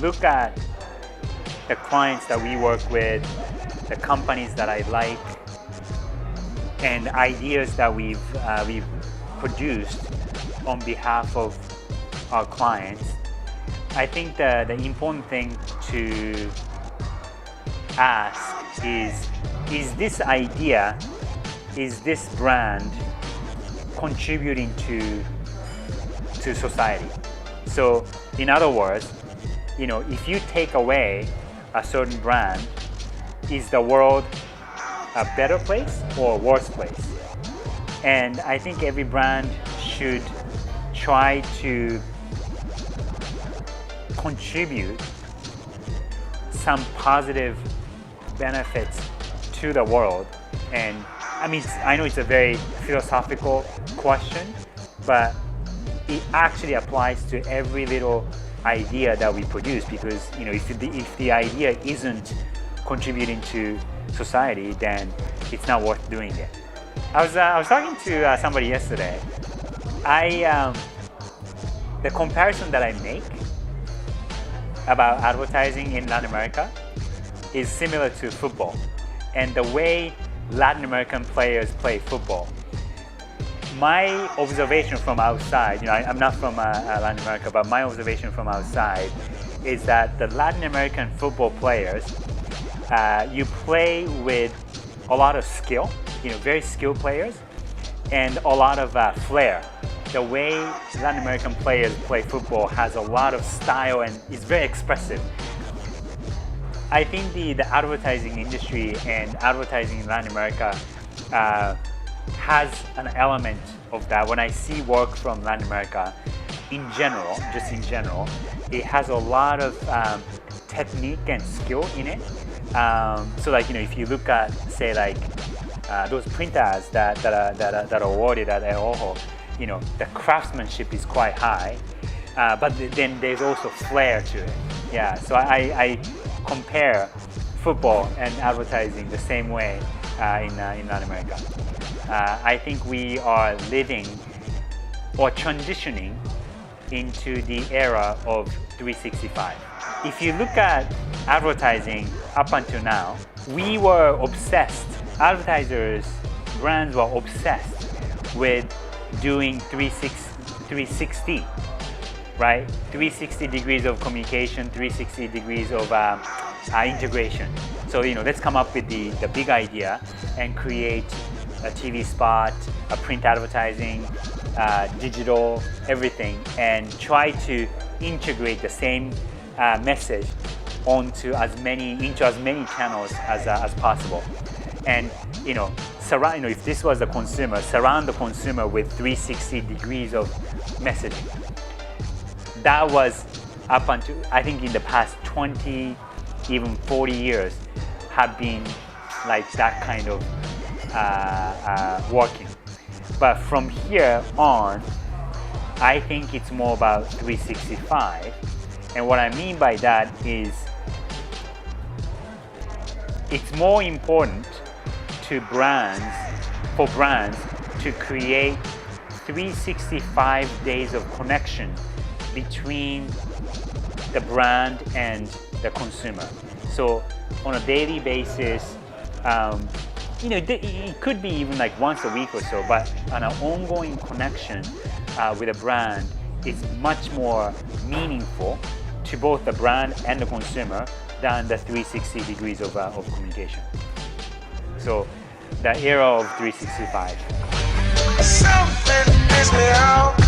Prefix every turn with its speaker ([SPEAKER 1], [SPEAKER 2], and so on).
[SPEAKER 1] look at the clients that we work with, the companies that I like, and ideas that we've produced on behalf of our clients, I think the important thing to ask is this idea, is this brand contributing to society? So in other words, if you take away a certain brand, is the world a better place or a worse place? And I think every brand should try to contribute some positive benefits to the world. And I know it's a very philosophical question, but it actually applies to every little idea that we produce, because if the idea isn't contributing to society, then it's not worth doing it. I was talking to somebody yesterday. The comparison that I make about advertising in Latin America is similar to football, and the way Latin American players play football. My observation from outside, I'm not from Latin America, but my observation from outside is that the Latin American football players, you play with a lot of skill, very skilled players, and a lot of flair. The way Latin American players play football has a lot of style and is very expressive. I think the advertising industry and advertising in Latin America has an element of that. When I see work from Latin America, just in general, it has a lot of technique and skill in it. So if you look at, say, those printers that are awarded at Ojo, the craftsmanship is quite high, but then there's also flair to it. Yeah, so I compare football and advertising the same way in Latin America. I think we are living or transitioning into the era of 365. If you look at advertising up until now, we were obsessed, advertisers, brands were obsessed with doing 360, right? 360 degrees of communication, 360 degrees of integration. So let's come up with the big idea and create a TV spot, a print advertising, digital, everything, and try to integrate the same message into as many channels as possible. And if this was the consumer, surround the consumer with 360 degrees of messaging. That was up until, I think, in the past 20, even 40 years, have been like that kind of working. But from here on, I think it's more about 365. And what I mean by that is it's more important for brands to create 365 days of connection between the brand and the consumer. So on a daily basis, it could be even like once a week or so, but an ongoing connection with a brand is much more meaningful to both the brand and the consumer than the 360 degrees of communication. So the era of 365.
[SPEAKER 2] Something brings me out.